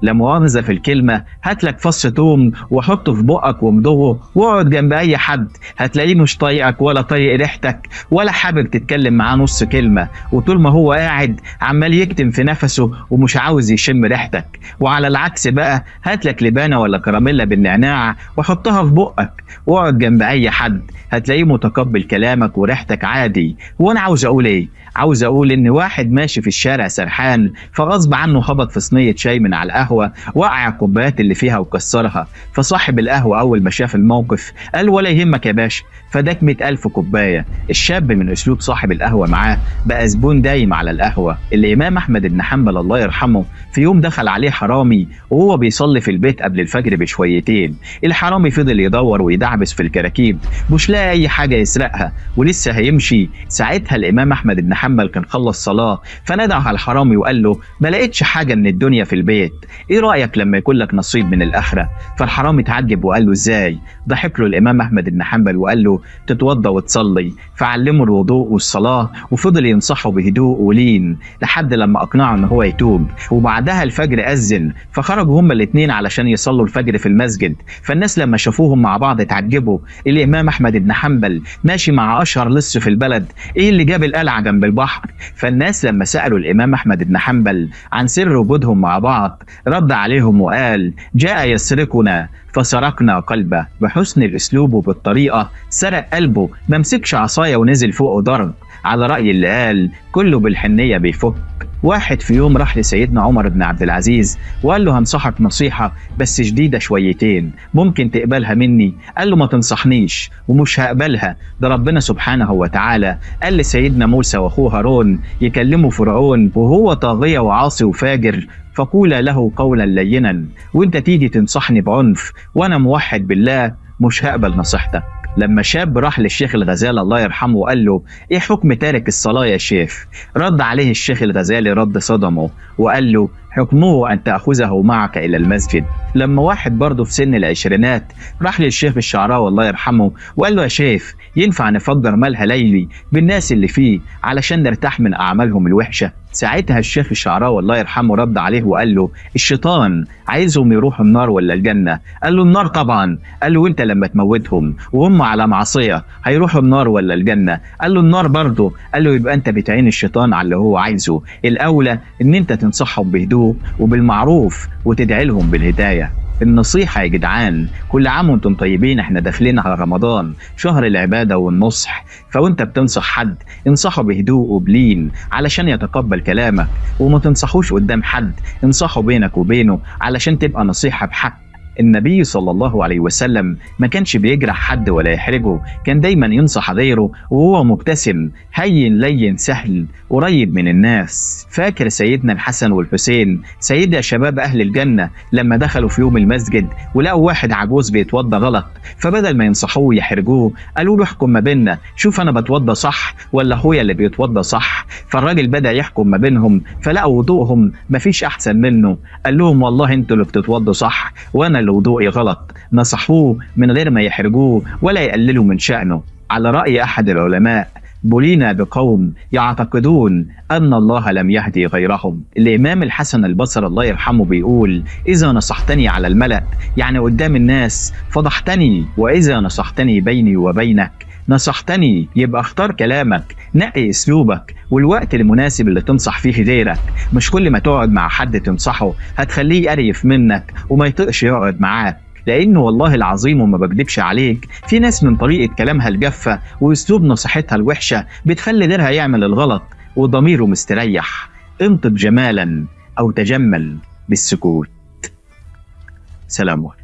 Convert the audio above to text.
لا مؤاخذة في الكلمة، هاتلك فص توم وحطه في بقك وامضغه واقعد جنب أي حد هتلاقيه مش طايقك ولا طايق ريحتك ولا حابب تتكلم معاه نص كلمة، وطول ما هو قاعد عمال يكتم في نفسه ومش عاوز يشم ريحتك. وعلى العكس بقى، هاتلك لبانة ولا كراميلا بالنعناع وحطها في بقك واقعد جنب أي حد هتلاقيه متقبل كلامك وريحتك عادي. وأنا عاوز أقول إيه؟ عاوز أقول إن واحد ماشي في الشارع سرحان فغصب عنه خبط في صينية شاي من على القهوة، وقع الكوبايات اللي فيها وكسرها، فصاحب القهوة أول ما شاف الموقف قال ولا يهمك يا باشا، فداك 100,000 كوباية. الشاب من أسلوب صاحب القهوة معاه بقى زبون دايم على القهوة. الإمام أحمد بن حنبل الله يرحمه في يوم دخل عليه حرامي وهو بيصلي في البيت قبل الفجر بشويتين. الحرامي فضل يدور ويدعبس في الكراكيب مش لاقي أي حاجة يسرقها ولسه هيمشي. ساعتها الإمام أحمد بن حنبل كان خلص صلاة فندع على الحرامي وقال له ما لقيتش حاجة من الدنيا في البيت، إيه رأيك لما يكون لك نصيب من الآخرة؟ فالحرامي اتعجب وقال له إزاي؟ ضحك له الإمام أحمد بن حنبل وقال له تتوضى وتصلي، فعلمه الوضوء والصلاة وفضل ينصحه بهدوء ولين لحد لما أقنعه إن هو يتوب. وبعدها الفجر أذن فخرجوا هما الاتنين علشان يصلوا الفجر في المسجد. فالناس لما شافوهم مع بعض اتعجبوا، الإمام أحمد بن حنبل ماشي مع أشهر لص في البلد، إيه اللي جاب القلعة جنب البحر؟ فالناس لما سألوا الإمام أحمد بن حنبل عن سر وجودهم مع بعض رد عليهم وقال جاء يسرقنا فسرقنا قلبه. بحسن الأسلوب وبالطريقة سرق قلبه، ما مسكش عصاية ونزل فوقه ضرب، على رأي اللي قال كله بالحنية بيفك. واحد في يوم راح لسيدنا عمر بن عبد العزيز وقال له هنصحك نصيحة بس شديدة شويتين، ممكن تقبلها مني؟ قال له ما تنصحنيش ومش هقبلها، ده ربنا سبحانه وتعالى قال لسيدنا موسى واخوه هارون يكلموا فرعون وهو طاغية وعاصي وفاجر فقولا له قولا لينا، وانت تيجي تنصحني بعنف وانا موحد بالله؟ مش هقبل نصيحتك. لما شاب راح للشيخ الغزالي الله يرحمه وقال له ايه حكم تارك الصلاة يا شيخ؟ رد عليه الشيخ الغزالي رد صدمه وقال له حكمه أن تأخذه معك إلى المسجد. لما واحد برضه في سن العشرينات راح للشيخ الشعراوي الله يرحمه وقال له يا شيخ ينفع نفجر مالها ليلي بالناس اللي فيه علشان نرتاح من أعمالهم الوحشة؟ ساعتها الشيخ الشعراوي الله يرحمه رد عليه وقال له الشيطان عايزهم يروحوا النار ولا الجنة؟ قال له النار طبعا. قال له وانت لما تموتهم وهم على معصية هيروحوا النار ولا الجنة؟ قال له النار برضه. قال له يبقى انت بتعين الشيطان على اللي هو عايزه، الأولى ان انت تنصحهم بهدوء وبالمعروف وتدعي لهم بالهداية. النصيحة يا جدعان، كل عام وانتم طيبين، احنا داخلين على رمضان شهر العبادة والنصح، فوانت بتنصح حد انصحه بهدوء وبلين علشان يتقبل كلامك، وما تنصحوش قدام حد، انصحه بينك وبينه علشان تبقى نصيحة بحق. النبي صلى الله عليه وسلم ما كانش بيجرح حد ولا يحرجه، كان دايما ينصح غيره وهو مبتسم هين لين سهل قريب من الناس. فاكر سيدنا الحسن والحسين سيدة شباب أهل الجنة لما دخلوا في يوم المسجد ولقوا واحد عجوز بيتوضى غلط، فبدل ما ينصحوه ويحرجوه قالوا له احكم ما بيننا، شوف أنا بتوضى صح ولا أخويا اللي بيتوضى صح؟ فالراجل بدأ يحكم ما بينهم فلقوا وضوءهم مفيش أحسن منه، قال لهم والله انتوا اللي بتتوضوا صح وأنا اللي وضوئي غلط. نصحوه من غير ما يحرجوه ولا يقللوا من شأنه. على رأي أحد العلماء بلينا بقوم يعتقدون أن الله لم يهدي غيرهم. الإمام الحسن البصري الله يرحمه بيقول إذا نصحتني على الملأ يعني قدام الناس فضحتني، وإذا نصحتني بيني وبينك نصحتني. يبقى اختار كلامك، نقي اسلوبك والوقت المناسب اللي تنصح فيه غيرك، مش كل ما تقعد مع حد تنصحه هتخليه يقريف منك وما يطقش يقعد معاك. لأنه والله العظيم وما بكدبش عليك في ناس من طريقة كلامها الجافة واسلوب نصيحتها الوحشة بتخلي غيرها يعمل الغلط وضميره مستريح. انطق جمالا أو تجمل بالسكوت. سلام عليكم.